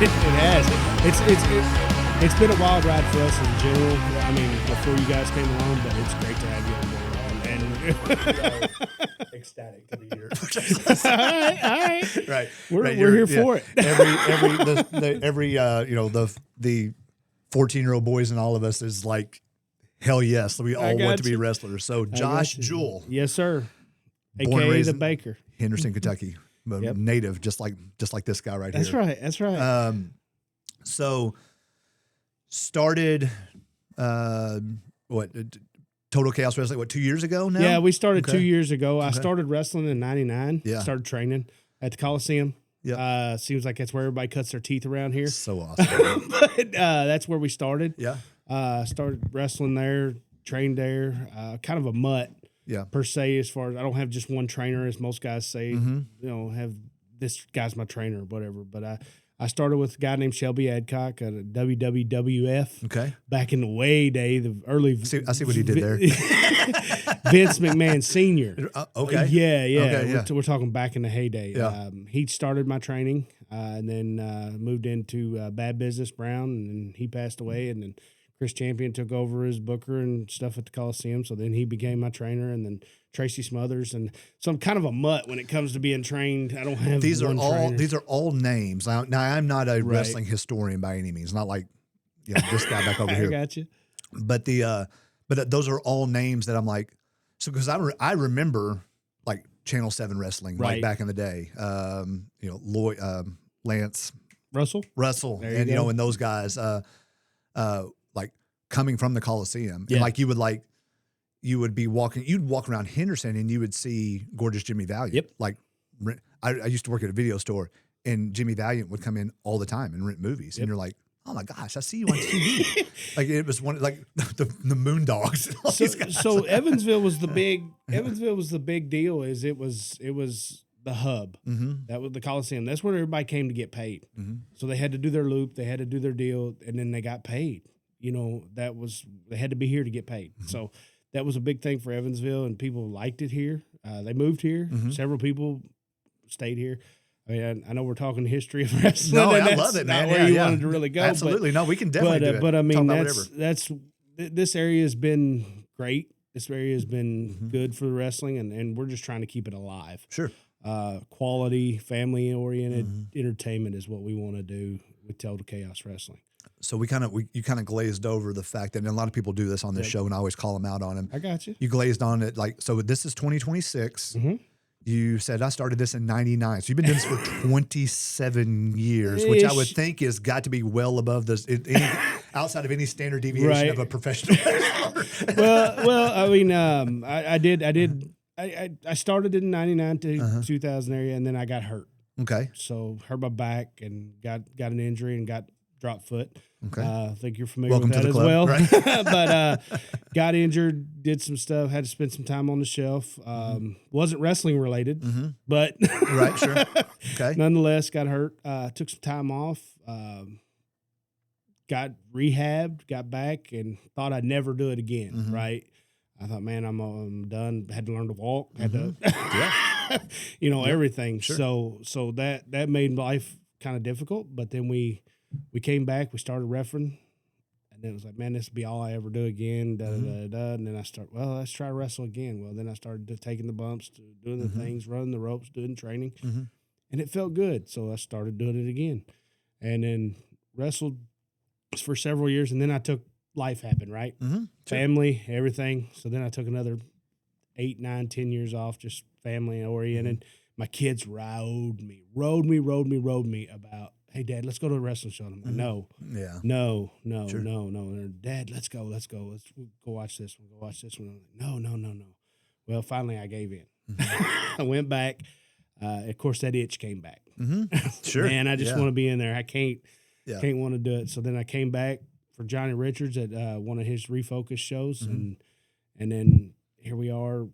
has. It's been a wild ride for us in general. I mean, before you guys came along, but it's great to have you on board. And ecstatic to be here. all right. Right. We're here for it. Every the 14-year-old boys and all of us is like, hell yes, we all want to be wrestlers. So Josh Jewell, yes sir, born and raised the Baker, Henderson, Kentucky, Yep. native, just like this guy right here. That's right. So started Total Chaos Wrestling, 2 years ago now? Yeah, we started 2 years ago. I started wrestling in 99. Yeah. Started training at the Coliseum. Yeah. Seems like that's where everybody cuts their teeth around here. So awesome. But that's where we started. Yeah. Started wrestling there, trained there. Kind of a mutt, per se, as far as I don't have just one trainer, as most guys say. Have this guy's my trainer or whatever. But I started with a guy named Shelby Adcock at a WWF. Okay. Back in the way day, the early. I see what he did there. Vince McMahon Sr. Okay. Yeah. Okay, We're talking back in the heyday. Yeah. He started my training and then moved into Bad Business Brown, and then he passed away, and then Chris Champion took over as booker and stuff at the Coliseum. So then he became my trainer, and then Tracy Smothers. And so I'm kind of a mutt when it comes to being trained. I don't have these one are trainer. these are all names. Now I'm not a wrestling historian by any means. Not like this guy back over here. I got you. But those are all names that I'm like, so because I remember like Channel 7 wrestling like back in the day. Lloyd, Lance Russell, and and those guys like coming from the Coliseum. And like you would be walking, you'd walk around Henderson and you would see Gorgeous Jimmy Valiant. Yep. Like I used to work at a video store, and Jimmy Valiant would come in all the time and rent movies. And you're like, oh my gosh, I see you on TV. Like it was one like the Moondogs. And all these guys. So Evansville was the big deal. Is it was the hub. That was the Coliseum. That's where everybody came to get paid. So they had to do their loop, they had to do their deal, and then they got paid. They had to be here to get paid. So that was a big thing for Evansville, and people liked it here. They moved here. Several people stayed here. I mean, I know we're talking history of wrestling. No, I love it, man. Not where you wanted to really go. Absolutely. No, we can definitely do it. But I mean, that's this area has been great. This area has been good for the wrestling, and we're just trying to keep it alive. Sure. Quality, family-oriented entertainment is what we want to do with Total Chaos Wrestling. So you kind of glazed over the fact that, and a lot of people do this on this show, and I always call them out on them. I got you. You glazed on it so this is 2026. You said I started this in 99. So you've been doing this for 27 years, which I would think has got to be well above outside of any standard deviation of a professional wrestler. well, I mean, I started in 99 to 2000 area, and then I got hurt. Okay. So hurt my back and got an injury and got dropped foot. Okay. I think you're familiar Welcome with that to the as well. club, right? But got injured, did some stuff, had to spend some time on the shelf. Wasn't wrestling related, but right, sure. Okay. Nonetheless, got hurt. Took some time off. Got rehabbed, got back, and thought I'd never do it again. Right. I thought, man, I'm done. Had to learn to walk. Had to, everything. Sure. So that made life kind of difficult. But then we came back. We started refereeing, and then it was like, man, this will be all I ever do again. And then I started, let's try to wrestle again. Well, then I started taking the bumps, doing the things, running the ropes, doing training, and it felt good. So I started doing it again, and then wrestled for several years, and then I took. Life happened, right? Family, everything. So then I took another 8, 9, 10 years off, just family oriented. My kids rode me about, hey, Dad, let's go to a wrestling show. And I'm like, no. Dad, let's go. Let's go watch this one. I'm like, no. Well, finally I gave in. I went back. Of course, that itch came back. Sure. Man, I just want to be in there. I can't want to do it. So then I came back for Johnny Richards at one of his Refocus shows, and then here we are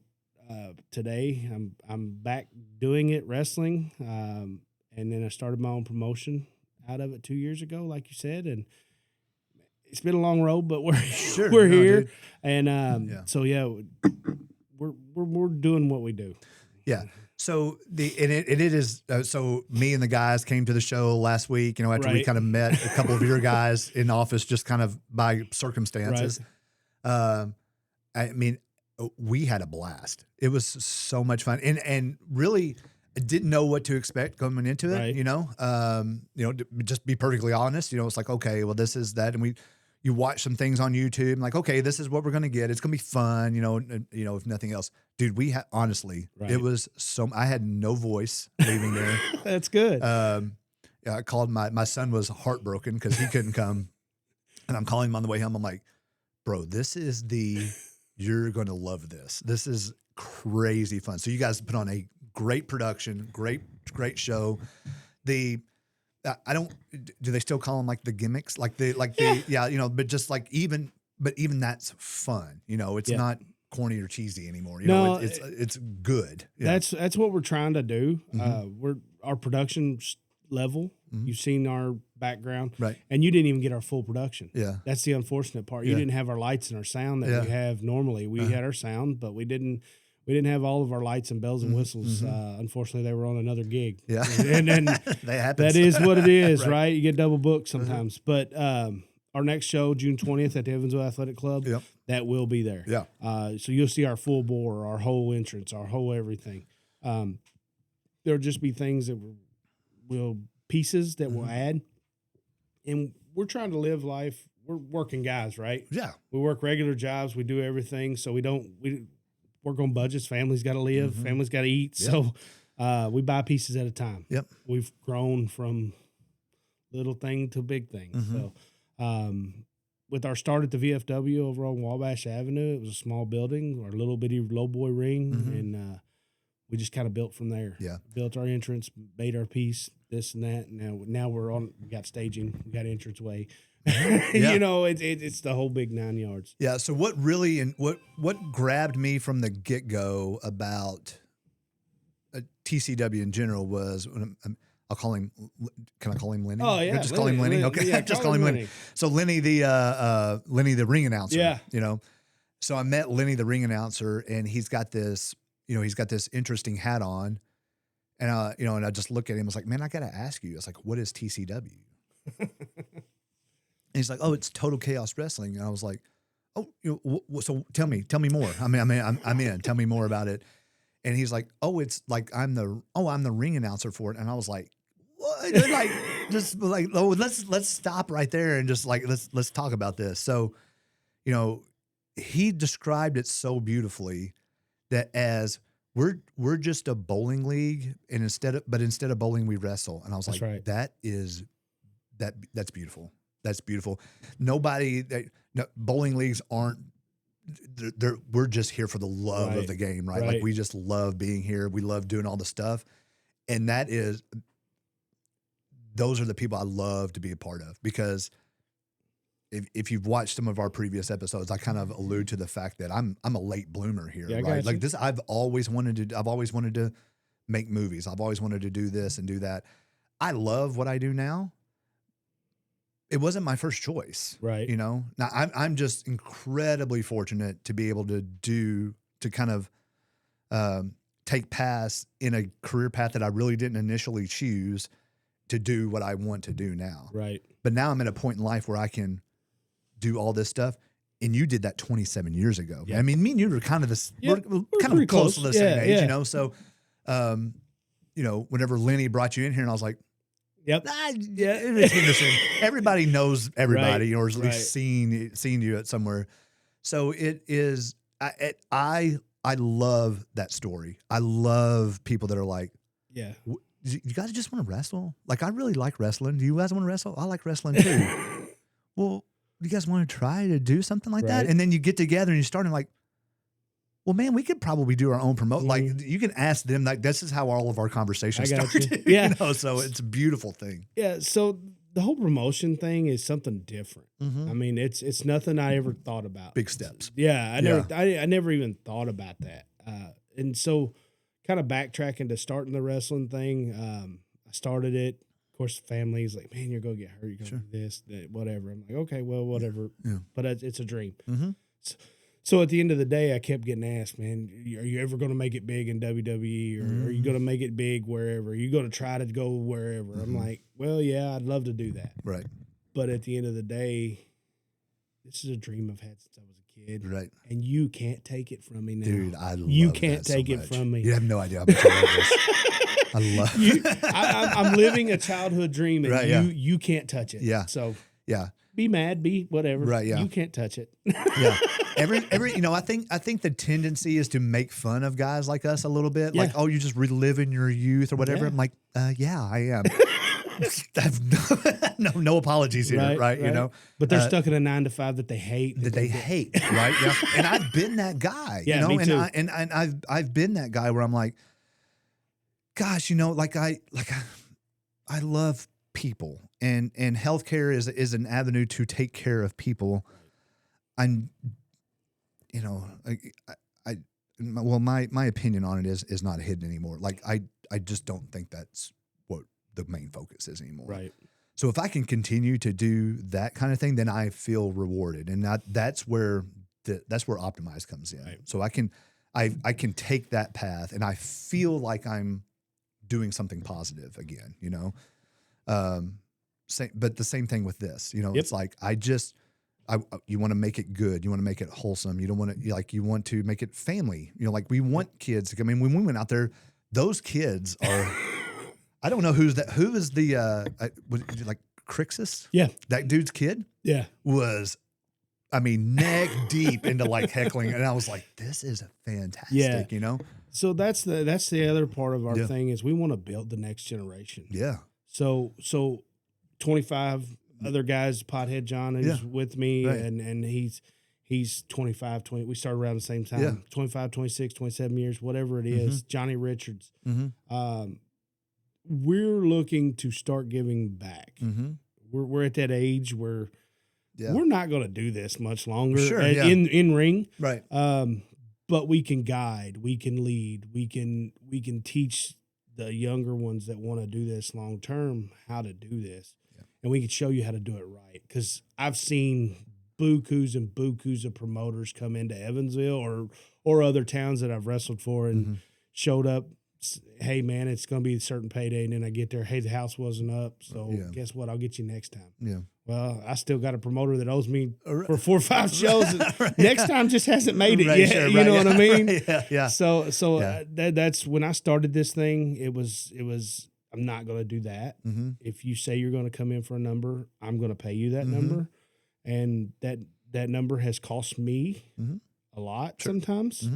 today. I'm back doing it, wrestling, and then I started my own promotion out of it 2 years ago, like you said, and it's been a long road, but we're here, dude. And so we're doing what we do. Yeah. So it is so me and the guys came to the show last week, after we Right. kind of met a couple of your guys in office, just kind of by circumstances. I mean, we had a blast. It was so much fun, and really I didn't know what to expect coming into it. Right. Just be perfectly honest. It's like, okay, well, this is that, and you watch some things on YouTube, and like, okay, this is what we're gonna get. It's gonna be fun. If nothing else, dude. Honestly, Right. it was so. I had no voice leaving there. That's good. I called my son was heartbroken because he couldn't come, and I'm calling him on the way home. I'm like, bro, this is you're going to love this. This is crazy fun. So you guys put on a great production, great show. I don't, do they still call them like the gimmicks? But just like even that's fun. It's not corny or cheesy anymore. It's good. Yeah. That's what we're trying to do. Our production level. Mm-hmm. You've seen our background, right? And you didn't even get our full production. Yeah, that's the unfortunate part. You didn't have our lights and our sound that we have normally. We had our sound, but we didn't have all of our lights and bells and whistles. Unfortunately, they were on another gig. Yeah, and that is what it is, right? You get double booked sometimes. But our next show, June 20th at the Evansville Athletic Club, that will be there. Yeah. So you'll see our full bore, our whole entrance, our whole everything. There'll just be things that will pieces that we'll add, and we're trying to live life. We're working guys, right? Yeah, we work regular jobs. We do everything, so we work on budgets. Families got to live. Families got to eat. Yep. So we buy pieces at a time. Yep. We've grown from little thing to big thing. So with our start at the VFW over on Wabash Avenue, it was a small building, our little bitty low boy ring, and we just kind of built from there. Yeah. Built our entrance, made our piece, this and that. Now we got staging, we got entranceway. It's the whole big 9 yards. Yeah. So what really what grabbed me from the get-go about TCW in general was I'll call him. Can I call him Lenny? Oh yeah, just call him Lenny. Okay, yeah, just call him Lenny. So Lenny the ring announcer. Yeah. So I met Lenny the ring announcer, and he's got this interesting hat on, and and I just look at him. I was like, man, I gotta ask you. I was like, what is TCW? And he's like, oh, it's Total Chaos Wrestling. And I was like, oh, so tell me more. I'm in. Tell me more about it. And he's like, oh, it's like I'm the ring announcer for it. And I was like, what? Like, just like, oh, let's stop right there and just like let's talk about this. So, he described it so beautifully that as we're just a bowling league, and instead of bowling, we wrestle. And I was That's like, right. that's beautiful. That's beautiful. Bowling leagues aren't. We're just here for the love of the game, right? Like we just love being here. We love doing all the stuff, and those are the people I love to be a part of, because if you've watched some of our previous episodes, I kind of allude to the fact that I'm a late bloomer here, right? Like this, I've always wanted to make movies. I've always wanted to do this and do that. I love what I do now. It wasn't my first choice, right? Now I'm just incredibly fortunate to be able to kind of take paths in a career path that I really didn't initially choose to do what I want to do now. Right. But now I'm at a point in life where I can do all this stuff. And you did that 27 years ago. Yeah. I mean, me and you were kind of we're kind of close to the same age, So, whenever Lenny brought you in here, and I was like, yep. It's Henderson. Everybody knows everybody, or at least seen you at somewhere. So it is. I love that story. I love people that are like, yeah. You guys just want to wrestle? Like, I really like wrestling. Do you guys want to wrestle? I like wrestling too. Well, you guys want to try to do something like that? And then you get together and you start and like, well, man, we could probably do our own promote. Like, you can ask them. Like, this is how all of our conversations started. Yeah. So it's a beautiful thing. Yeah. So the whole promotion thing is something different. I mean, it's nothing I ever thought about. Big steps. Yeah. I never even thought about that. And so kind of backtracking to starting the wrestling thing, I started it. Of course, the family's like, man, you're going to get hurt. You're going to do this, that, whatever. I'm like, okay, well, whatever. Yeah. But it's a dream. So at the end of the day, I kept getting asked, man, are you ever going to make it big in WWE, or are you going to make it big wherever? Are you going to try to go wherever? I'm like, well, yeah, I'd love to do that. Right. But at the end of the day, this is a dream I've had since I was a kid. Right. And you can't take it from me now. Dude, I love You can't that take so it much. from me. You have no idea how much I love this. I love you, I'm living a childhood dream, and Right, yeah. you can't touch it. Yeah. So Yeah. be mad, be whatever. Right, yeah. You can't touch it. Yeah. Every I think the tendency is to make fun of guys like us a little bit. Yeah. Like, oh, you're just reliving your youth or whatever. Yeah. I'm like, yeah, I am. I have no apologies here, right? You know, But they're stuck in a 9 to 5 that they hate. that they hate, right? Yeah. And I've been that guy, Yeah, you know, me too. and I've been that guy where I'm like, gosh, you know, I love people, and healthcare is an avenue to take care of people. I'm, you know, my opinion on it is not hidden anymore. Like I just don't think that's what the main focus is anymore. Right. So if I can continue to do that kind of thing, then I feel rewarded, and that's where Optimize comes in. Right. So I can take that path, and I feel like I'm doing something positive again. You know, but the same thing with this. You know, Yep. it's like you want to make it good. You want to make it wholesome. You don't want to you want to make it family. You know, like we want kids to come in. When we went out there, those kids are. I don't know who is the was it like Crixus? Yeah. That dude's kid Yeah. was, I mean, neck deep into like heckling, and I was like, this is fantastic. Yeah. You know. So that's the other part of our Yeah. thing is we want to build the next generation. Yeah. So 25 other guys, Pothead John, who's with me, Right. and he's 25, 20. We started around the same time. Yeah. 25, 26, 27 years, whatever it is. Johnny Richards. Mm-hmm. We're looking to start giving back. Mm-hmm. We're at that age where Yeah. we're not going to do this much longer Sure, yeah. in ring. Right. But we can guide, we can lead, we can teach the younger ones that want to do this long term how to do this, and we can show you how to do it right. Because I've seen bukus and bukus of promoters come into Evansville or other towns that I've wrestled for and showed up. Hey man, it's going to be a certain payday, and then I get there. Hey, the house wasn't up, so guess what? I'll get you next time. Yeah. Well, I still got a promoter that owes me for 4 or 5 shows. Next time just hasn't made it yet. Sure, you know what I mean? Yeah. So Yeah. That's when I started this thing. It was. I'm not going to do that. Mm-hmm. If you say you're going to come in for a number, I'm going to pay you that number, and that number has cost me a lot sometimes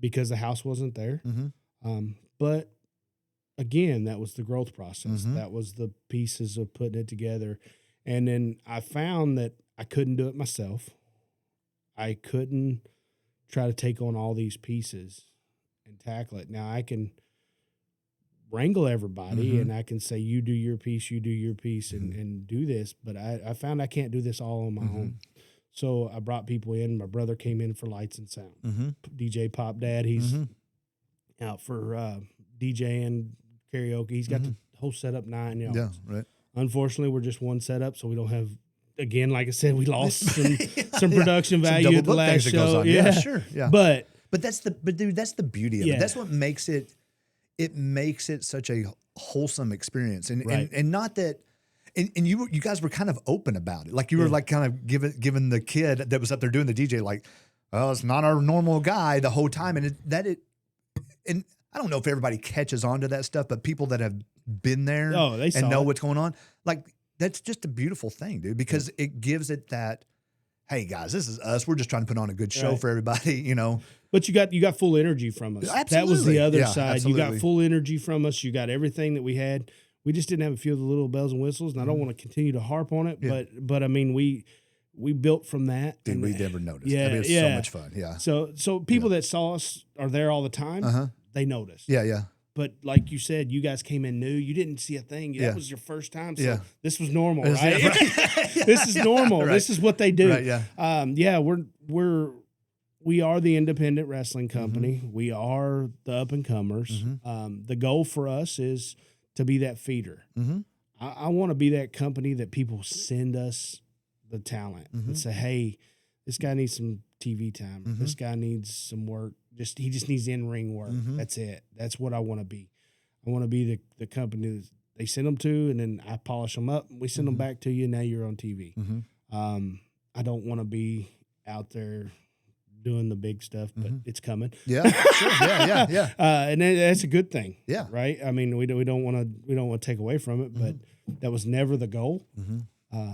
because the house wasn't there. But again, that was the growth process. That was the pieces of putting it together. And then I found that I couldn't do it myself. I couldn't try to take on all these pieces and tackle it. Now I can wrangle everybody and I can say, you do your piece, and do this. But I found I can't do this all on my own. So I brought people in. My brother came in for lights and sound. DJ Pop Dad, he's out for DJing karaoke. He's got the whole setup 9 yards. Yeah. Right. Unfortunately, we're just one setup, so we don't have. Again, like I said, we lost some production value at the last show. Yeah, sure. Yeah, but dude, that's the beauty of it. That's what makes it. It makes it such a wholesome experience, and not that. And you guys were kind of open about it, like you were like kind of giving the kid that was up there doing the DJ like, oh, it's not our normal guy the whole time, and and I don't know if everybody catches on to that stuff, but people that have been there and know what's going on, like that's just a beautiful thing, dude, because it gives it that, hey guys, this is us. We're just trying to put on a good show for everybody, you know. But you got full energy from us. Absolutely. That was the other side. Absolutely. You got full energy from us. You got everything that we had. We just didn't have a few of the little bells and whistles, and I don't want to continue to harp on it, but I mean we built from that. Dude, and we never noticed. Yeah, I mean, it's so much fun. Yeah. So people that saw us are there all the time. They noticed. Yeah, yeah. But like you said, you guys came in new. You didn't see a thing. That was your first time. So this was normal, right? This is normal. Right. This is what they do. Right, yeah. We are the independent wrestling company. We are the up and comers. The goal for us is to be that feeder. I want to be that company that people send us the talent and say, hey, this guy needs some TV time. This guy needs some work. He just needs in-ring work. That's it. That's what I want to be. I want to be the company that they send them to, and then I polish them up. We send them back to you, and now you're on TV. I don't want to be out there doing the big stuff, but it's coming. Yeah, sure. Yeah. And that's a good thing. Yeah. Right. I mean, we don't want to take away from it, but that was never the goal.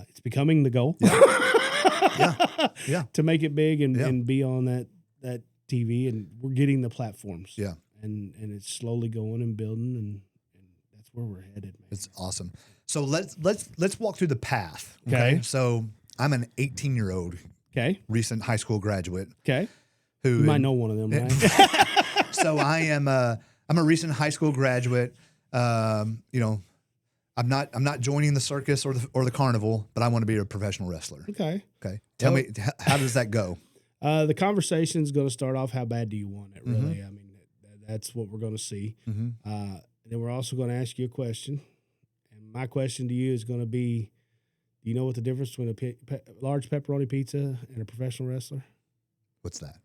It's becoming the goal. Yeah. To make it big and be on that TV, and we're getting the platforms. Yeah. And it's slowly going and building, and that's where we're headed, man. It's awesome. So let's walk through the path. Okay. So I'm an 18-year-old recent high school graduate. Okay. Who you might know one of them, right? So I'm a recent high school graduate. I'm not joining the circus or the carnival, but I want to be a professional wrestler. Okay. Tell me, how does that go? The conversation's going to start off, how bad do you want it, really? I mean, that's what we're going to see. Then we're also going to ask you a question. And my question to you is going to be, do you know what the difference between a large pepperoni pizza and a professional wrestler? What's that?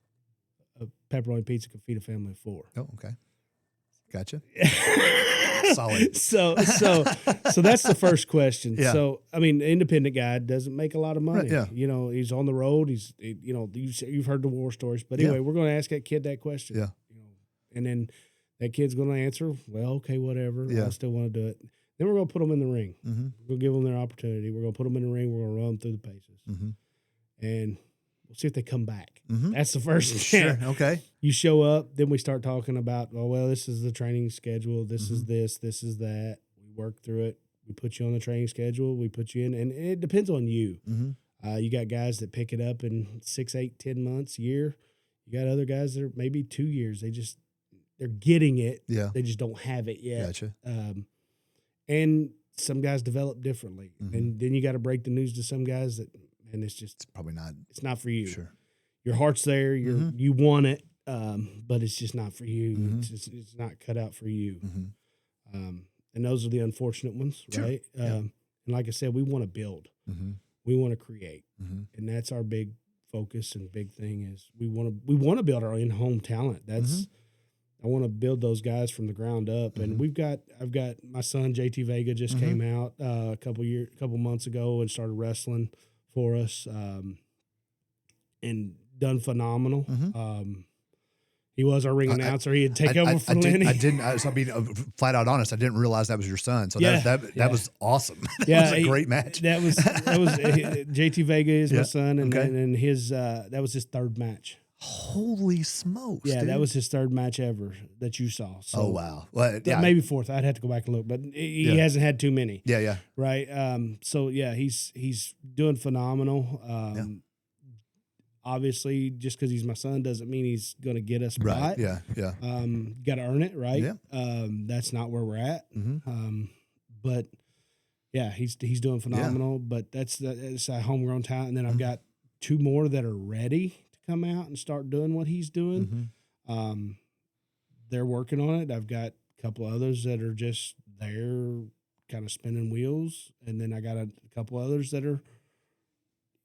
A pepperoni pizza can feed a family of 4. Oh, okay. Gotcha. Solid. So that's the first question. Yeah. So, I mean, the independent guy doesn't make a lot of money. Right, yeah. You know, he's on the road. You've heard the war stories. But anyway, we're going to ask that kid that question. Yeah. And then that kid's going to answer, well, okay, whatever. Yeah. I still want to do it. Then we're going to put them in the ring. We're going to give them their opportunity. We're going to put them in the ring. We're going to run them through the paces. And we'll see if they come back. That's the first step. Sure. Okay. You show up, then we start talking about, well, this is the training schedule. This is this is that. We work through it. We put you on the training schedule. We put you in, and it depends on you. You got guys that pick it up in 6, 8, 10 months, year. You got other guys that are maybe 2 years. They're getting it. Yeah. They just don't have it yet. Gotcha. And some guys develop differently. And then you got to break the news to some guys that, man, it's Probably not. It's not for you. Sure. Your heart's there. You want it, but it's just not for you. It's not cut out for you. And those are the unfortunate ones, right? And like I said, we want to build. We want to create, and that's our big focus and big thing is we want to build our in-home talent. That's I want to build those guys from the ground up. And I've got my son JT Vega just came out a couple months ago and started wrestling for us, and done phenomenal. He was our ring announcer. He had take over for Lenny. I'll be flat out honest. I didn't realize that was your son. So that was awesome. That was a great match. That was JT Vega is my son, and his that was his 3rd match. Holy smokes! Yeah, dude. that was his 3rd match ever that you saw. So, oh wow! Well, maybe 4th. I'd have to go back and look, but he hasn't had too many. Yeah. Right. So yeah, he's doing phenomenal. Obviously, just because he's my son doesn't mean he's going to get us right. Yeah. Got to earn it, right? Yeah. That's not where we're at. But yeah, he's doing phenomenal. But it's a homegrown talent, and then I've got 2 more that are ready to come out and start doing what he's doing. They're working on it. I've got a couple others that are just there, kind of spinning wheels, and then I got a couple others that are.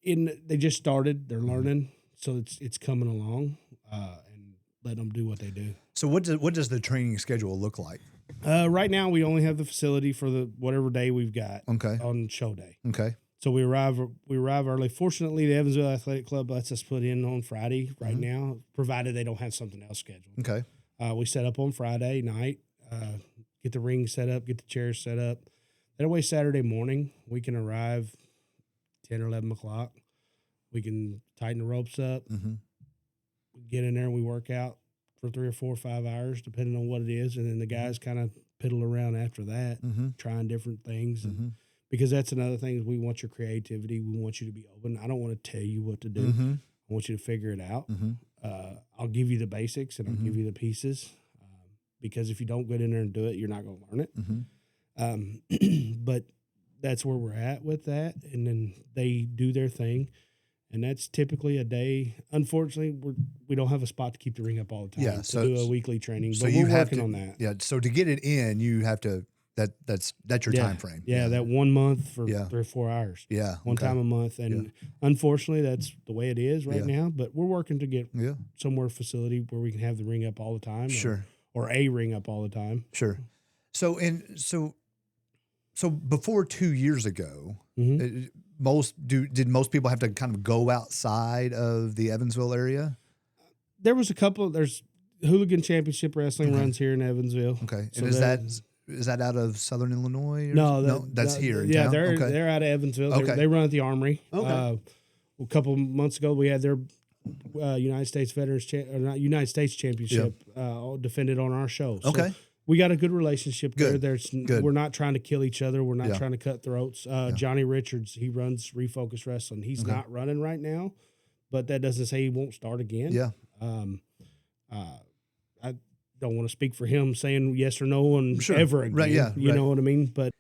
They just started. They're learning, so it's coming along, and let them do what they do. So what does the training schedule look like? Right now, we only have the facility for the whatever day we've got. Okay. On show day. Okay. So we arrive early. Fortunately, the Evansville Athletic Club lets us put in on Friday right now, provided they don't have something else scheduled. Okay. We set up on Friday night, get the ring set up, get the chairs set up. That way, Saturday morning we can arrive 10 or 11 o'clock. We can tighten the ropes up, we get in there, and we work out for 3 or 4 or 5 hours, depending on what it is. And then the guys kind of piddle around after that, trying different things. And because that's another thing is we want your creativity. We want you to be open. I don't want to tell you what to do. I want you to figure it out. I'll give you the basics, and I'll give you the pieces. Because if you don't get in there and do it, you're not going to learn it. But that's where we're at with that. And then they do their thing. And that's typically a day. Unfortunately, we don't have a spot to keep the ring up all the time to do a weekly training. But we're working on that. Yeah. So to get it in, you have to That's your time frame. Yeah, that 1 month for Yeah. 3 or 4 hours. Yeah. One time a month. And unfortunately, that's the way it is right now. But we're working to get somewhere facility where we can have the ring up all the time. Sure. Or a ring up all the time. Sure. So before 2 years ago, did most people have to kind of go outside of the Evansville area? There was a couple. There's Hooligan Championship Wrestling runs here in Evansville. Okay. So and is that out of Southern Illinois? No, that's here. Yeah, town? they're out of Evansville. Okay. They run at the Armory. Okay. A couple months ago, we had their United States United States Championship defended on our show. So Okay. we got a good relationship there. Good. We're not trying to kill each other. We're not trying to cut throats. Johnny Richards, he runs Refocus Wrestling. He's not running right now, but that doesn't say he won't start again. Yeah. I don't want to speak for him saying yes or no ever again. Right, yeah, you know what I mean? But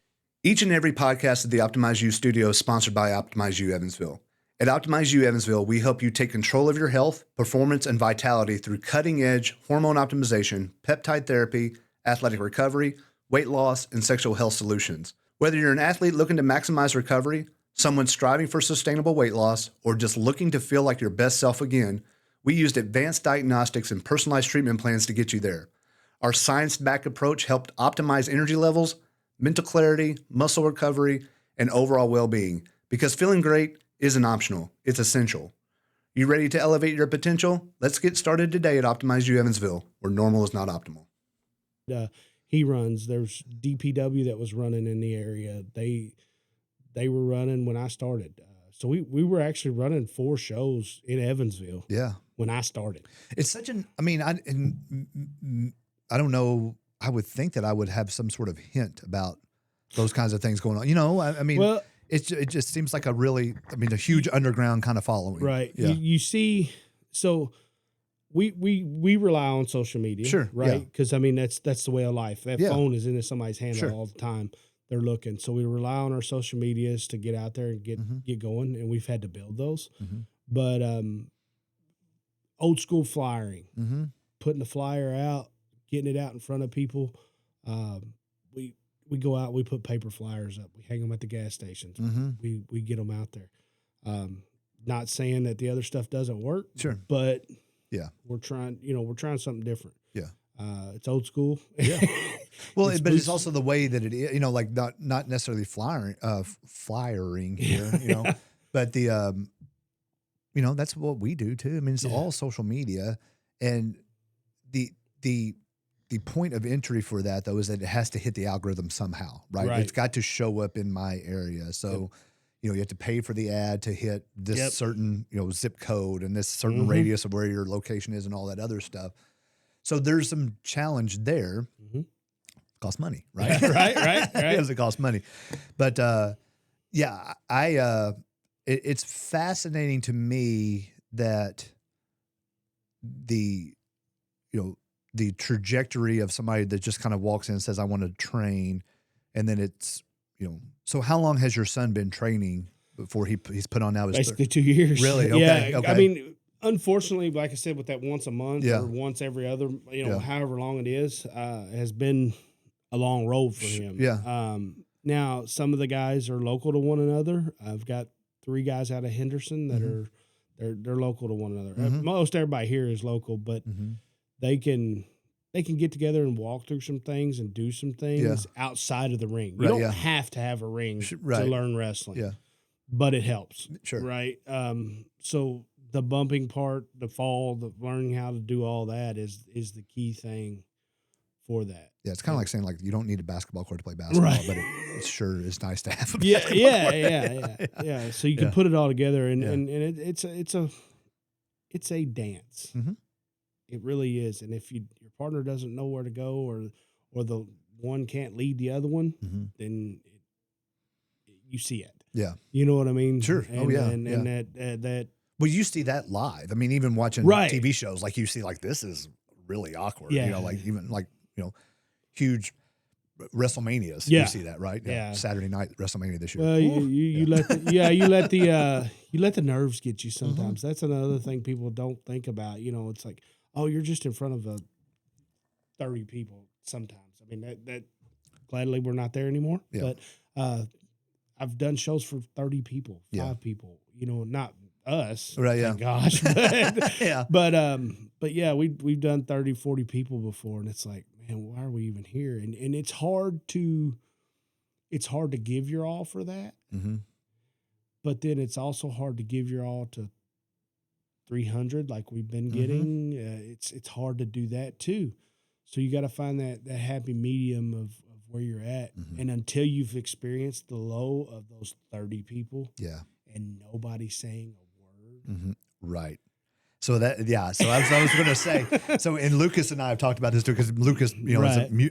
each and every podcast of the Optimize You studio is sponsored by Optimize You Evansville. At Optimize You Evansville, we help you take control of your health, performance, and vitality through cutting-edge hormone optimization, peptide therapy, athletic recovery, weight loss, and sexual health solutions. Whether you're an athlete looking to maximize recovery, someone striving for sustainable weight loss, or just looking to feel like your best self again, we used advanced diagnostics and personalized treatment plans to get you there. Our science-backed approach helped optimize energy levels, mental clarity, muscle recovery, and overall well-being. Because feeling great isn't optional, it's essential. You ready to elevate your potential? Let's get started today at Optimize You Evansville, where normal is not optimal. He runs. There's DPW that was running in the area. They were running when I started. So we were actually running 4 shows in Evansville. Yeah. When I started. It's such an, I mean, I don't know. I would think that I would have some sort of hint about those kinds of things going on. You know, I mean, well, it just seems like a huge underground kind of following. Right. Yeah. You see, so we rely on social media. Sure. Right. Because I mean, that's the way of life. That phone is in somebody's hand all the time. They're looking. So we rely on our social medias to get out there and get going. And we've had to build those. But old school flyering, putting the flyer out, getting it out in front of people. We go out, we put paper flyers up, we hang them at the gas stations. We get them out there. Not saying that the other stuff doesn't work, but we're trying something different. Yeah. It's old school. Yeah. Well, it's also the way that it is, like not necessarily flyering here, but the, that's what we do too. I mean, it's all social media, and the point of entry for that though is that it has to hit the algorithm somehow, right? It's got to show up in my area. So, you have to pay for the ad to hit this certain, zip code and this certain radius of where your location is and all that other stuff. So there's some challenge there. Costs money, right? right. It costs money, but it's fascinating to me that the trajectory of somebody that just kind of walks in and says, I want to train. And then it's, so how long has your son been training before he's put on now? Basically 2 years. Really? Okay. Yeah. Okay. I mean, unfortunately, like I said, with that once a month or once every other, however long it is, has been a long road for him. Yeah. Now some of the guys are local to one another. I've got 3 guys out of Henderson that are, they're local to one another. Most everybody here is local, but they can get together and walk through some things and do some things outside of the ring. You don't have to have a ring to learn wrestling. Yeah. But it helps. Sure. Right. So the bumping part, the fall, the learning how to do all that is the key thing for that. Yeah, it's kind of like saying you don't need a basketball court to play basketball, but it sure is nice to have a basketball court. Yeah. So you can put it all together, and it's a dance. It really is. And if your partner doesn't know where to go, or the one can't lead the other one, then you see it. Yeah, you know what I mean. Sure. And that. Well, you see that live. I mean, even watching TV shows, you see this is really awkward. Yeah. Even huge WrestleManias. You see that, right? Yeah. Saturday night WrestleMania this year. Well, you let the nerves get you sometimes. That's another thing people don't think about. It's like, oh, you're just in front of 30 people sometimes. I mean, that gladly we're not there anymore. Yeah. But I've done shows for 30 people, 5 people, not us, Right, yeah. thank gosh. But, Yeah. but yeah, we've done 30, 40 people before, and it's like, man, why are we even here? And it's hard to give your all for that. Mm-hmm. But then it's also hard to give your all to 300 like we've been getting. It's hard to do that too. So you got to find that happy medium of where you're at. And until you've experienced the low of those 30 people, and nobody saying a word, right. So so I was going to say, so, and Lucas and I have talked about this too, because Lucas, is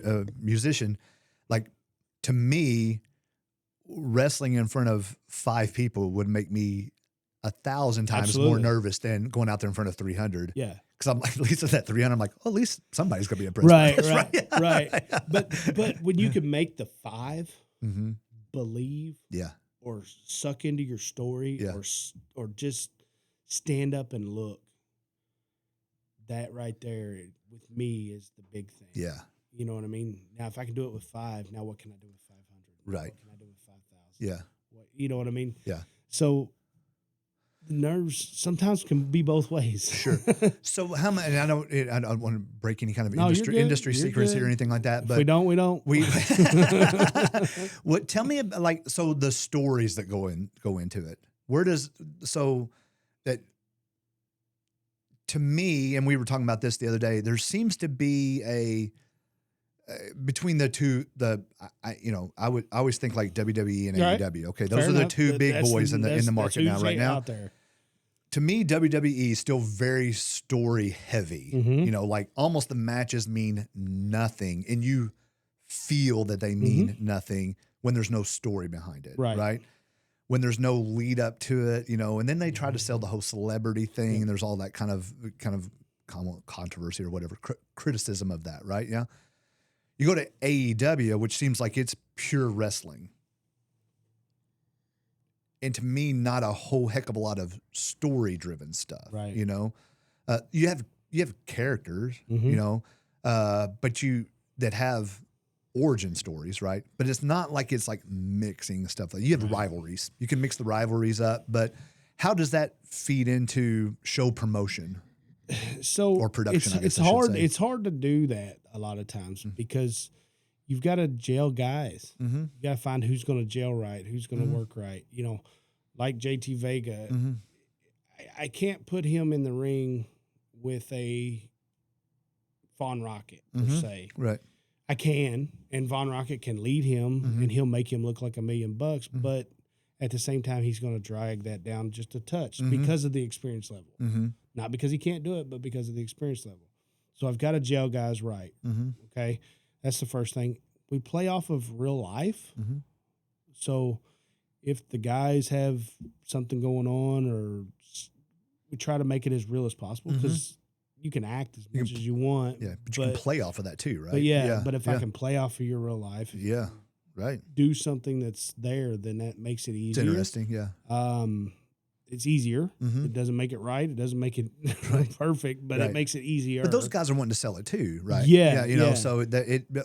a musician. Like, to me, wrestling in front of 5 people would make me 1,000 times more nervous than going out there in front of 300. Yeah. Because I'm like, at least at that 300, I'm like, well, at least somebody's going to be impressed. Right. But when you can make the 5 believe, or suck into your story, or just stand up and look, that right there with me is the big thing. Yeah. You know what I mean? Now, if I can do it with 5, now what can I do with 500? Right. What can I do with 5,000? Yeah. You know what I mean? Yeah. So the nerves sometimes can be both ways. Sure. So how much? And I don't want to break any kind of industry You're secrets good. here or anything like that. If but we don't. What? Tell me about, so the stories that go into it. Where does that? To me, and we were talking about this the other day, there seems to be between the two, I always think like WWE and AEW. Okay, those are the two big boys in the market now, right now. Out there. To me, WWE is still very story heavy. Like almost the matches mean nothing, and you feel that they mean nothing when there's no story behind it, right? When there's no lead up to it, and then they try to sell the whole celebrity thing, and there's all that kind of controversy or whatever, criticism of that, right? Yeah. You go to AEW, which seems like it's pure wrestling. And to me, not a whole heck of a lot of story-driven stuff, right? You have characters, but that have origin stories, right? But it's not like it's like mixing stuff. Like you have rivalries. You can mix the rivalries up, but how does that feed into show promotion? Or production, I guess it's hard. It's hard to do that a lot of times because you've got to jail guys. You got to find who's going to jail right, who's going to work right. Like JT Vega, I can't put him in the ring with a Von Rocket per se. Right. I can, and Von Rocket can lead him, and he'll make him look like $1 million. But at the same time, he's going to drag that down just a touch because of the experience level. Not because he can't do it, but because of the experience level. So I've got to jail guys right. Okay, that's the first thing. We play off of real life. So if the guys have something going on, or we try to make it as real as possible because you can act as much as you want. Yeah, but you can play off of that too, right? But if I can play off of your real life, right, do something that's there, then that makes it easier. It's interesting, it's easier. It doesn't make it right. It doesn't make it perfect, but it makes it easier. But those guys are wanting to sell it too, right? Yeah, so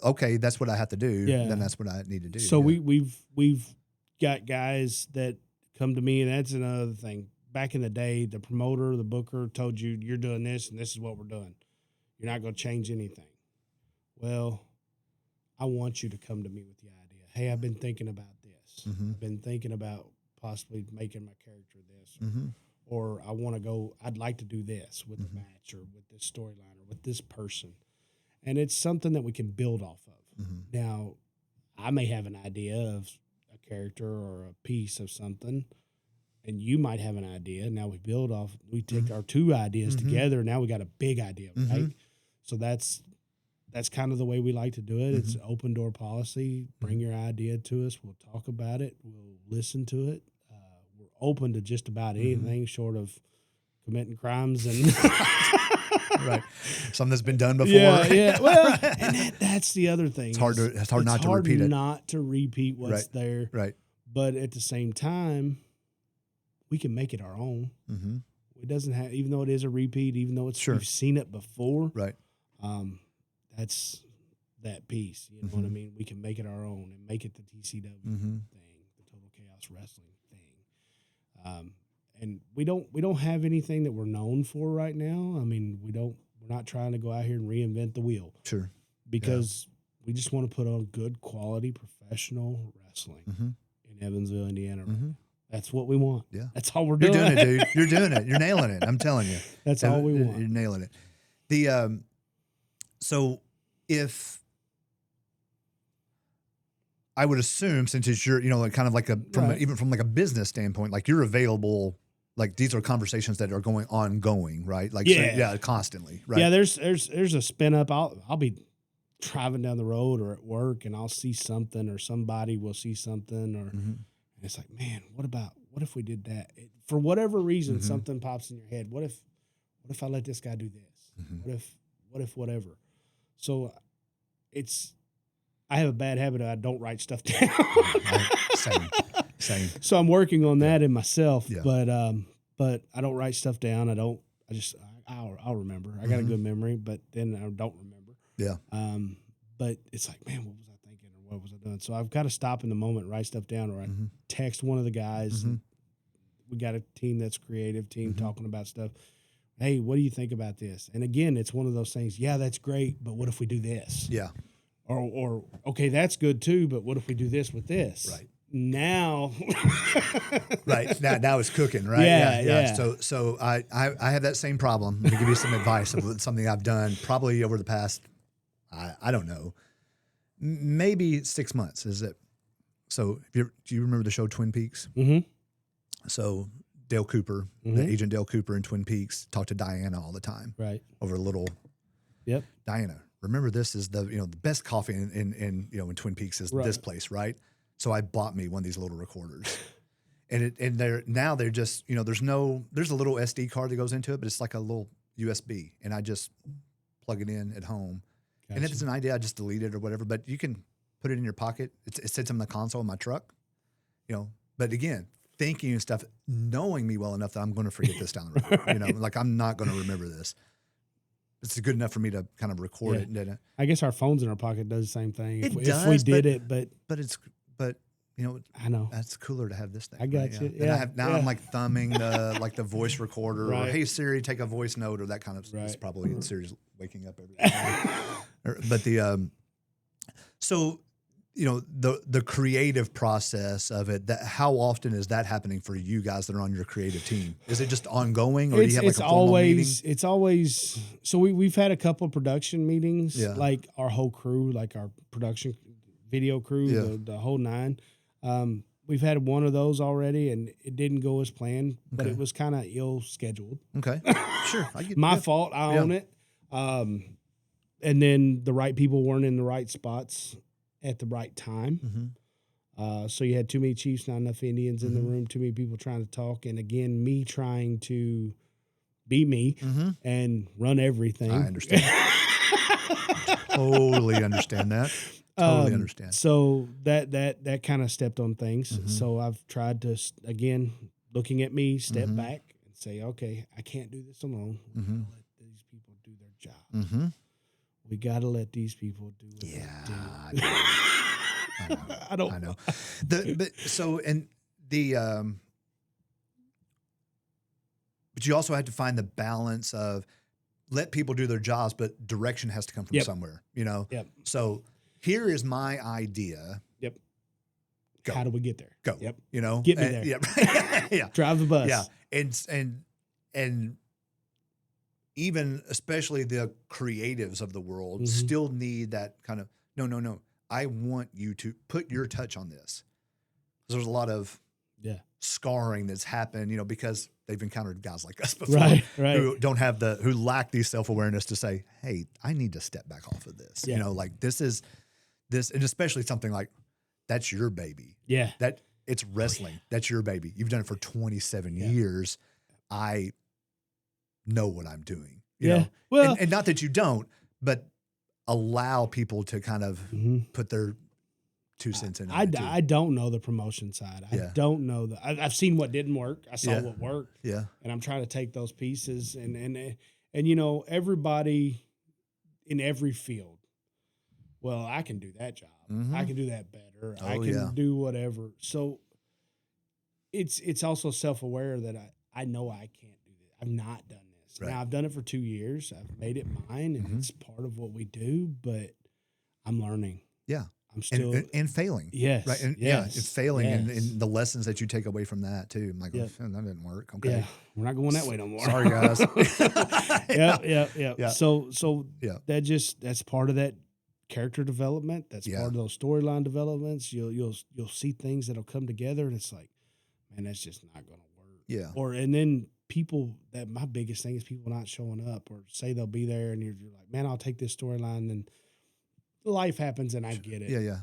okay, that's what I have to do. Then that's what I need to do. So we've got guys that come to me, and that's another thing. Back in the day, the promoter, the booker told you, you're doing this and this is what we're doing. You're not going to change anything. Well, I want you to come to me with the idea. Hey, I've been thinking about this. I've been thinking about possibly making my character this. Or I'd like to do this with the match or with this storyline or with this person. And it's something that we can build off of. Now, I may have an idea of a character or a piece of something, and you might have an idea. Now we build off. We take our two ideas together. Now we got a big idea, right? So that's kind of the way we like to do it. It's an open door policy. Bring your idea to us. We'll talk about it. We'll listen to it. We're open to just about anything short of committing crimes and right, something that's been done before. Yeah. Well, and that's the other thing. It's hard not to repeat it. Not to repeat what's there. Right. But at the same time, we can make it our own. It doesn't have, even though it is a repeat, even though we've seen it before. Right. That's that piece. You know what I mean? We can make it our own and make it the TCW thing, the Total Chaos Wrestling thing. And we don't have anything that we're known for right now. I mean, we're not trying to go out here and reinvent the wheel. Sure. Because we just want to put on good quality professional wrestling in Evansville, Indiana. Right now. That's what we want. Yeah. That's all we're doing. You're doing it, dude. You're doing it. You're nailing it. I'm telling you. That's all we want. You're nailing it. The so if I would assume, since it's your, like kind of like even from like a business standpoint, like you're available, like these are conversations that are ongoing, right? Like constantly, right? Yeah, there's a spin up. I'll be driving down the road or at work, and I'll see something, or somebody will see something, or and it's like, man, what if we did that? For whatever reason, something pops in your head. What if I let this guy do this? What if whatever? So I have a bad habit of I don't write stuff down. Same. So I'm working on that in myself, but I don't write stuff down. I'll remember. I got a good memory, but then I don't remember. Yeah. But it's like, man, what was I thinking, or what was I doing? So I've got to stop in the moment, write stuff down, or I text one of the guys. And we got a team that's creative team talking about stuff. Hey, what do you think about this? And again, it's one of those things. Yeah, that's great, but what if we do this? Yeah. Or okay, that's good too, but what if we do this with this? Right. Now. Right. Now it's cooking, right? Yeah. So I have that same problem. Let me give you some advice of something I've done probably over the past, I don't know, maybe 6 months. Is it? So do you remember the show Twin Peaks? Mm-hmm. So Dale Cooper, the agent Dale Cooper in Twin Peaks, talked to Diana all the time. Right. Over a little. Yep. Diana, remember this is the best coffee in Twin Peaks is this place, right? So I bought me one of these little recorders. And they're just, there's a little SD card that goes into it, but it's like a little USB, and I just plug it in at home. Gotcha. And if it's an idea, I just delete it or whatever, but you can put it in your pocket. It sits in the console in my truck, but again, thinking and stuff, knowing me well enough that I'm going to forget this down the road, Right. Like I'm not going to remember this. It's good enough for me to kind of record it. And I guess our phones in our pocket does the same thing. If we did, but I know that's cooler to have this thing. I got you. Yeah. And I'm like thumbing the voice recorder, or hey Siri, take a voice note, or that kind of. It's probably Siri's waking up every day. But so the creative process of it. How often is that happening for you guys that are on your creative team? Is it just ongoing, or do you have like a formal meeting? It's always. So we've had a couple of production meetings, like our whole crew, like our production video crew, the whole nine. We've had one of those already, and it didn't go as planned, but it was kind of ill scheduled. Okay, sure. My fault. I own it. And then the right people weren't in the right spots at the right time. So you had too many Chiefs, not enough Indians in the room, too many people trying to talk. And again, me trying to be me and run everything. I understand. Totally understand that. Totally understand. So that kind of stepped on things. So I've tried to, again, looking at me, step back and say, okay, I can't do this alone. We gotta let these people do their job. We got to let these people do what they do. I know. But you also have to find the balance of let people do their jobs, but direction has to come from somewhere, Yep. So here is my idea. Yep. Go. How do we get there? Go. Yep. Get me there. Yeah. Drive the bus. Yeah. And even especially the creatives of the world still need that kind of, no. I want you to put your touch on this. There's a lot of scarring that's happened, because they've encountered guys like us before who don't have who lack the self-awareness to say, hey, I need to step back off of this. Like this, and especially something like that's your baby. Yeah. That it's wrestling. That's your baby. You've done it for 27 years. I know what I'm doing. You know? Well, and not that you don't, but allow people to kind of put their 2 cents in. I don't know the promotion side. I don't know I've seen what didn't work. I saw what worked. Yeah. And I'm trying to take those pieces and everybody in every field, well, I can do that job. Mhm. I can do that better. I Oh, can yeah. do whatever. So it's also self-aware that I know I can't do this. I've not done this. Right. Now I've done it for 2 years. I've made it mine, and it's part of what we do. But I'm learning. Yeah. I'm still And failing. yes, Right. And yes, it's failing yes. and the lessons that you take away from that too. I'm like, Yep. oh, that didn't work. Okay. Yeah, we're not going that way no more. Sorry, guys. Yeah. Yeah. So Yeah. that's part of that character development. That's Yeah. part of those storyline developments. You'll see things that'll come together, and it's like, man, that's just not going to work. Yeah. And then people, that my biggest thing is people not showing up or say they'll be there, and you're like, man, I'll take this storyline, and life happens, and I get it. Yeah.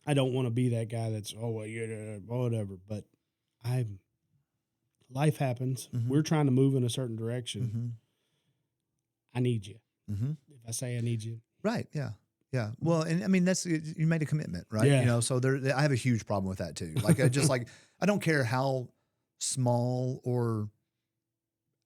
I don't want to be that guy that's whatever, but life happens. Mhm. We're trying to move in a certain direction. Mm-hmm. I need you. Mm-hmm. If I say I need you, Right. Yeah. Yeah. Well, and I mean, you made a commitment, right? Yeah. You know, so I have a huge problem with that too. Like, I don't care how small or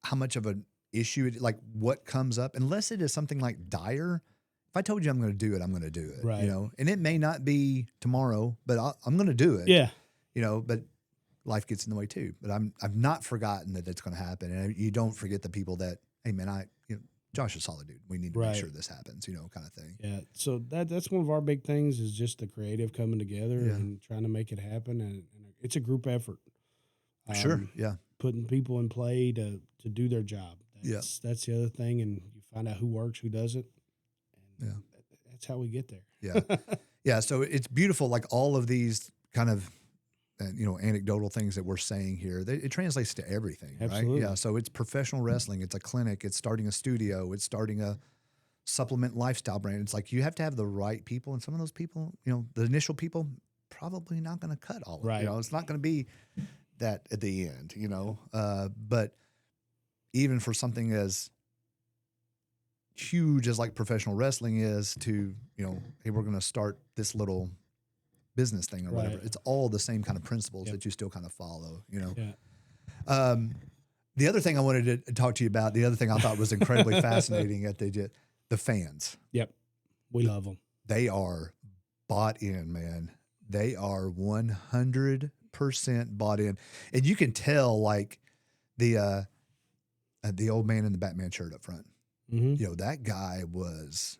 how much of an issue, like what comes up, unless it is something like dire. If I told you I'm going to do it, I'm going to do it. Right. You know, and it may not be tomorrow, but I'm going to do it. yeah, You know, but life gets in the way too. But I've not forgotten that it's going to happen, and you don't forget the people that, hey man, Josh is a solid dude. We need to Right. make sure this happens. You know, kind of thing. yeah. So that's one of our big things is just the creative coming together Yeah. and trying to make it happen, and it's a group effort. Sure. Yeah. Putting people in play to do their job. Yeah. That's the other thing, and you find out who works, who doesn't. And Yeah. that's how we get there. Yeah. Yeah. So it's beautiful. Like all of these kind of, anecdotal things that we're saying here, it translates to everything, Absolutely. right? Yeah. So it's professional wrestling. It's a clinic. It's starting a studio. It's starting a supplement lifestyle brand. It's like you have to have the right people. And some of those people, the initial people, probably not going to cut all of it. Right. It's not going to be that at the end, but even for something as huge as like professional wrestling is to, hey, we're going to start this little business thing or whatever. Right. It's all the same kind of principles Yep. that you still kind of follow, Yeah. The other thing I wanted to talk to you about, the other thing I thought was incredibly fascinating at the fans. Yep. We love them. They are bought in, man. They are 100% bought in. And you can tell like the old man in the Batman shirt up front. Mm-hmm. That guy was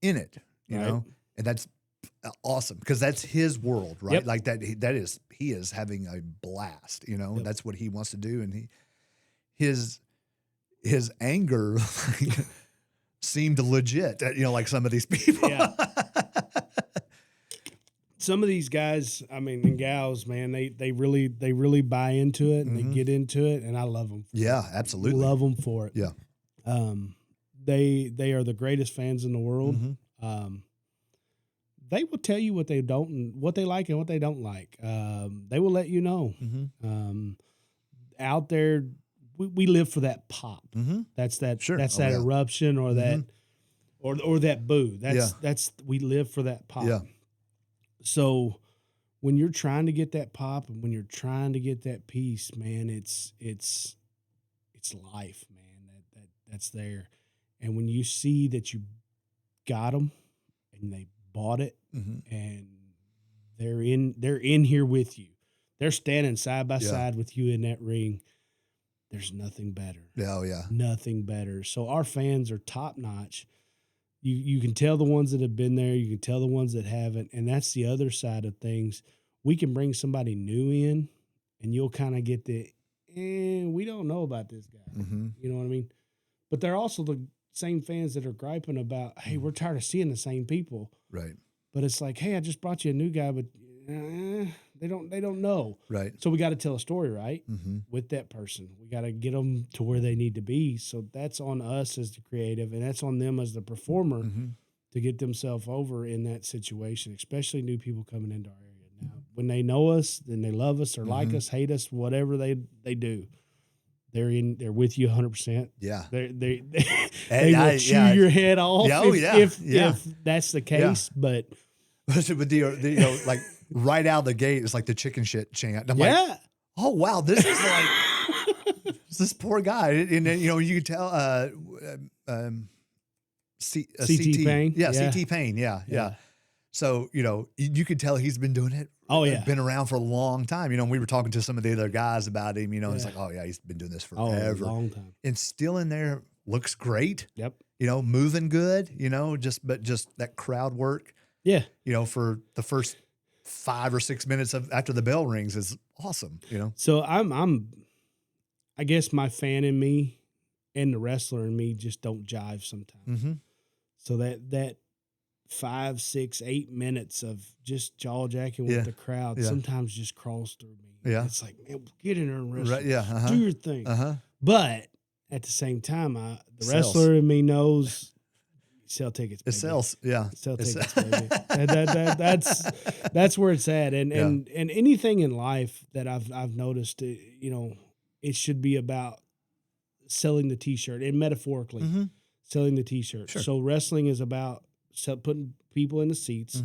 in it, Right. and that's awesome because that's his world, right? Yep. Like he is having a blast, Yep. That's what he wants to do. And his anger seemed legit, like some of these people. Yeah. Some of these guys, I mean, and gals, man, they really buy into it and they get into it, and I love them. Yeah, absolutely. Love them for it. Yeah. They are the greatest fans in the world. Mm-hmm. They will tell you what they don't and what they like and what they don't like. They will let you know. Mm-hmm. Out there, we live for that pop. Mm-hmm. That's that. Sure. That's Oh, that yeah. eruption or that, or that boo. Yeah. That's we live for that pop. Yeah. So when you're trying to get that pop and when you're trying to get that peace, man, it's life, man. That's there. And when you see that you got them and they bought it Mm-hmm. and they're in here with you, they're standing side by Yeah. side with you in that ring. There's nothing better. Yeah. Oh, yeah. Nothing better. So our fans are top notch. You can tell the ones that have been there. You can tell the ones that haven't. And that's the other side of things. We can bring somebody new in and you'll kind of get we don't know about this guy. Mm-hmm. You know what I mean? But they're also the same fans that are griping about, hey, we're tired of seeing the same people. Right. But it's like, hey, I just brought you a new guy, but they don't know. Right. So we got to tell a story, right? Mm-hmm. With that person. We got to get them to where they need to be. So that's on us as the creative, and that's on them as the performer Mm-hmm. to get themselves over in that situation, especially new people coming into our area. Now, when they know us, then they love us or like us, hate us, whatever they do. They're with you 100%. Yeah. They And will chew your head off if that's the case. But with the like right out of the gate, it's like the chicken shit chant. I'm like, yeah, oh wow, this is like this poor guy, and then you can tell CT Payne? Yeah, Yeah. CT Payne. Yeah. So, you could tell he's been doing it. Oh, yeah. Been around for a long time. We were talking to some of the other guys about him, it's Yeah. like, oh yeah, he's been doing this Oh, forever. a long time. And still in there, looks great. Yep. Moving good, just that crowd work, Yeah. for the first 5 or 6 minutes after the bell rings is awesome, So I guess my fan in me and the wrestler in me just don't jive sometimes. Mm-hmm. So that 5, 6, 8 minutes of just jaw jacking with the crowd sometimes just crawls through me. Yeah. It's like, man, get in there and wrestle. Right, yeah. Uh-huh. Do your thing. Uh-huh. But at the same time, the Sells. wrestler in me knows sell tickets. It baby. sells, yeah. Sell tickets, baby. That's where it's at. And anything in life that I've noticed, it should be about selling the T-shirt, and metaphorically selling the T-shirt. Sure. So wrestling is about putting people in the seats,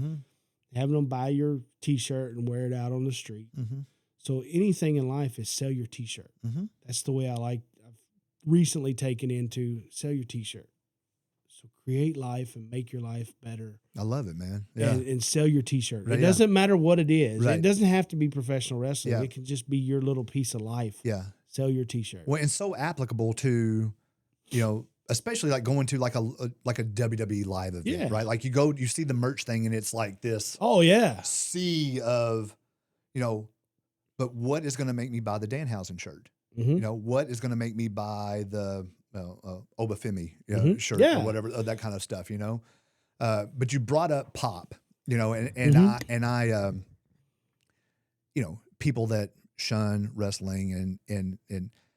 having them buy your T-shirt and wear it out on the street. So anything in life is sell your T-shirt. That's the way I've recently taken into sell your T-shirt. So create life and make your life better. I love it, man. Yeah. And sell your T-shirt. Right, It doesn't matter what it is. Right. It doesn't have to be professional wrestling. Yeah. It can just be your little piece of life. Yeah. Sell your T-shirt. Well, and so applicable to, especially like going to like a WWE live event, right? Like you see the merch thing and it's like this Oh yeah. sea of, but what is going to make me buy the Danhausen shirt? What is going to make me buy the Obafemi shirt or whatever, that kind of stuff, but you brought up pop, and I people that shun wrestling and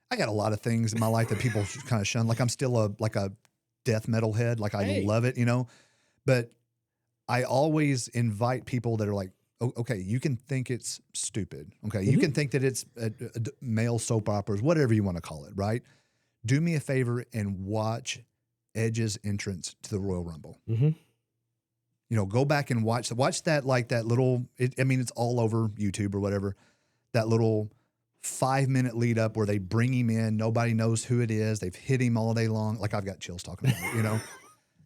I got a lot of things in my life that people kind of shun. Like I'm still a death metal head. Like I love it, but I always invite people that are like, okay, you can think it's stupid. Okay. You can think that it's a male soap operas, whatever you want to call it. Right. Do me a favor and watch Edge's entrance to the Royal Rumble. Go back and watch that, like that little, it's all over YouTube or whatever, that little 5-minute lead up where they bring him in. Nobody knows who it is. They've hit him all day long. Like I've got chills talking about it,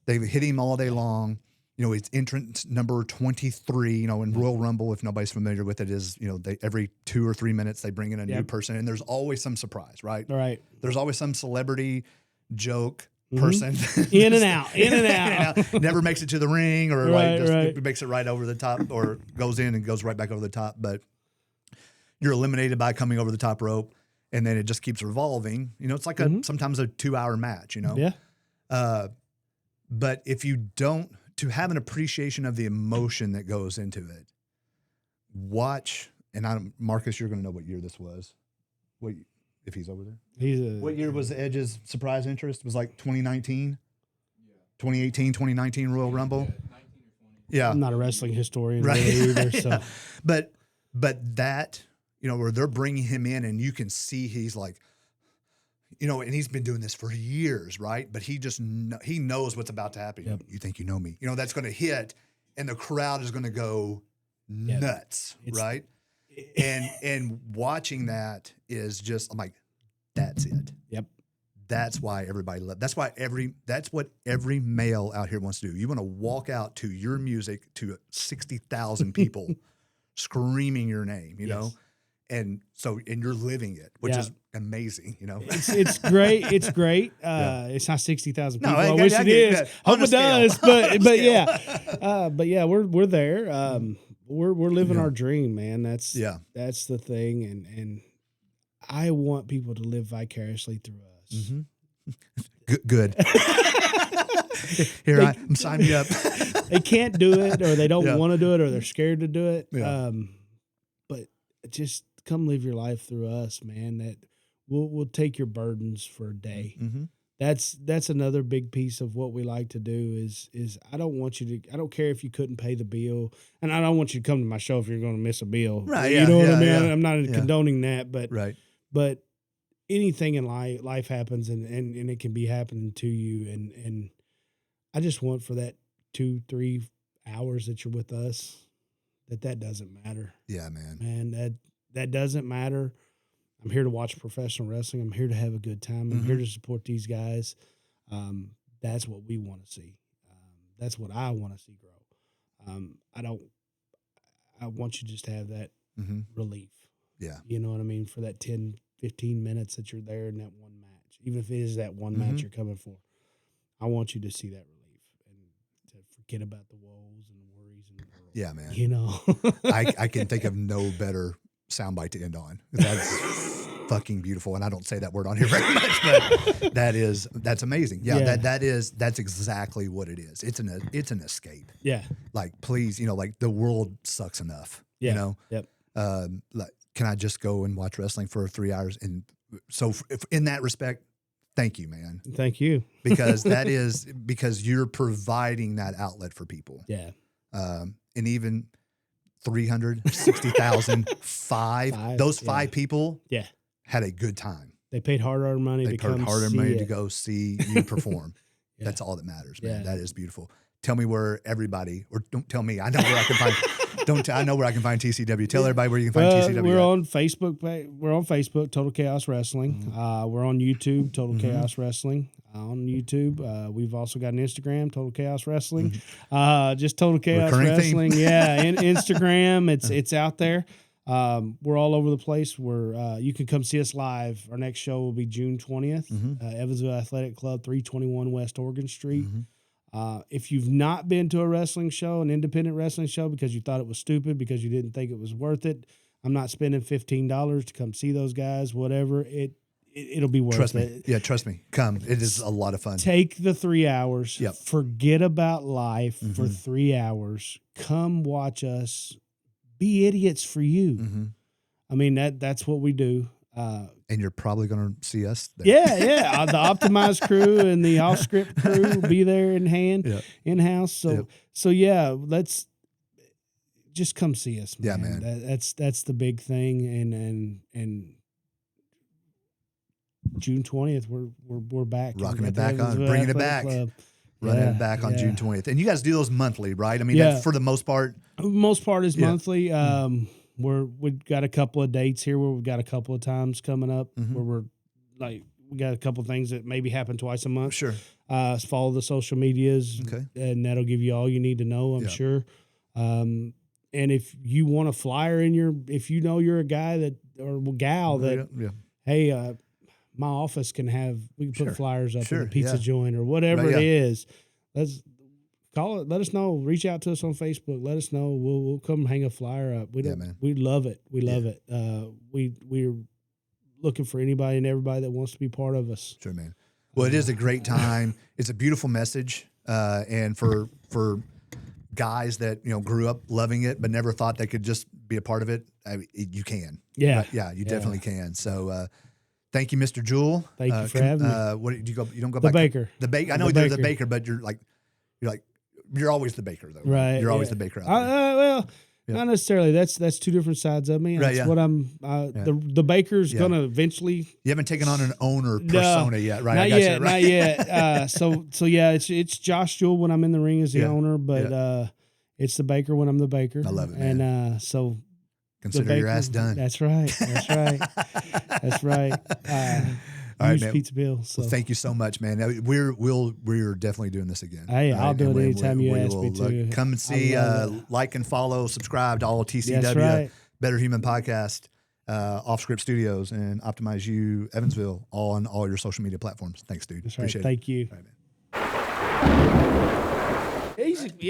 They've hit him all day long. It's entrance number 23, in Royal Rumble, if nobody's familiar with it, is, every 2 or 3 minutes they bring in a new person and there's always some surprise, right? Right. There's always some celebrity joke person. In and out. Never makes it to the ring or makes it right over the top or goes in and goes right back over the top. But you're eliminated by coming over the top rope and then it just keeps revolving. It's like sometimes a 2-hour match, Yeah. But if you don't, to have an appreciation of the emotion that goes into it, watch, and Marcus, you're going to know what year this was. What, if he's over there? What year was Edge's surprise interest? It was like 2019? 2018, 2019 Royal Rumble? 19 or 20. Yeah. I'm not a wrestling historian Right. really either. So. But that, where they're bringing him in and you can see he's like, and he's been doing this for years, right? But he knows what's about to happen. Yep. You think you know me. That's going to hit and the crowd is going to go nuts, right? And watching that is just, I'm like, that's it. Yep. That's why everybody loves. That's what every male out here wants to do. You want to walk out to your music to 60,000 people screaming your name, know? And you're living it, which is amazing, It's great. It's great. It's not 60,000 people. No, I wish it is. Hope it does. But yeah, we're there. We're living our dream, man. That's the thing. And I want people to live vicariously through us. Mm-hmm. Good. Here, I'm signing you up. They can't do it, or they don't want to do it, or they're scared to do it. Yeah. But just come live your life through us, man. That we'll take your burdens for a day. Mm-hmm. That's another big piece of what we like to do is I don't care if you couldn't pay the bill, and I don't want you to come to my show if you're going to miss a bill. Right. You know what I mean? Yeah. I'm not condoning that, but right. Anything in life happens and it can be happening to you. And I just want for that 2-3 hours that you're with us, that doesn't matter. Yeah, man. Man, that doesn't matter. I'm here to watch professional wrestling. I'm here to have a good time. I'm here to support these guys. That's what we want to see. That's what I want to see grow. I want you just to have that relief. Yeah. You know what I mean? For that 10, 15 minutes that you're there in that one match, even if it is that one match you're coming for, I want you to see that relief and to forget about the woes and the worries and the world. Yeah, man. You know, I can think of no better soundbite to end on. That's fucking beautiful. And I don't say that word on here very much, but that's amazing. Yeah. That's exactly what it is. It's an escape. Yeah. Like, please, like the world sucks enough, Yep. Like, can I just go and watch wrestling for 3 hours? And so if, in that respect, thank you, man. Thank you. Because because you're providing that outlet for people. Yeah. And even 360,000, those five people had a good time. They paid hard-earned money to come to go see you perform. That's all that matters, man. That is beautiful. Tell me where everybody, or don't tell me. I know where I can find. I know where I can find TCW. Tell everybody where you can find TCW. We're on Facebook. We're on Facebook, Total Chaos Wrestling. We're on YouTube, Total Chaos Wrestling. On YouTube, we've also got an Instagram, Total Chaos Wrestling. Just Total Chaos Wrestling. Yeah, and Instagram. It's out there. We're all over the place. You can come see us live. Our next show will be June 20th, Evansville Athletic Club, 321 West Oregon Street. If you've not been to a wrestling show, an independent wrestling show, because you thought it was stupid, because you didn't think it was worth it, I'm not spending $15 to come see those guys, whatever. It'll be worth it. Trust me. Yeah, trust me. Come. It is a lot of fun. Take the 3 hours. Yep. Forget about life for 3 hours. Come watch us. Be idiots for you. I mean, that's what we do. And you're probably going to see us there. Yeah. The optimized crew and the off script crew will be there in house. So yeah, let's just come see us, man. Yeah, man. That's the big thing. And June 20th, we're back. Rocking it back on, bringing it back. Running it back on June 20th. And you guys do those monthly, right? I mean, that's for the most part. Most part is monthly. We've got a couple of dates here where we've got a couple of times coming up where we got a couple of things that maybe happen twice a month. Sure. Follow the social medias, and that'll give you all you need to know, I'm sure. And if you want a flyer if you know you're a guy or gal that, hey, my office we can put flyers up in the pizza joint or whatever it is. Let's call it. Let us know. Reach out to us on Facebook. Let us know. We'll come hang a flyer up. We love it. We love it. We're looking for anybody and everybody that wants to be part of us. Sure, man. Well, it is a great time. It's a beautiful message, and for guys that grew up loving it but never thought they could just be a part of it, you can. Yeah, you definitely can. So. Thank you, Mr. Jewell. Thank you for having me. What do you go? You don't go the back. Baker. The baker. I know you're the baker, but you're always the baker, though. Right. You're always the baker. Out there. Well, not necessarily. That's two different sides of me. That's what I'm. The baker's gonna eventually. You haven't taken on an owner persona yet, right? Not yet. So yeah, it's Josh Jewell when I'm in the ring as the owner, but it's the baker when I'm the baker. I love it, man. And so. Consider your ass done. That's right. That's right. All right, man. Pizza Bill. So. Well, thank you so much, man. We're definitely doing this again. Hey, I'll do it anytime you ask me to. Come and see, like and follow, subscribe to all TCW, That's right. Better Human Podcast, Off Script Studios, and Optimize You Evansville, all on all your social media platforms. Thanks, dude. That's right. Appreciate it. Thank you. All right, man. Easy. Yeah.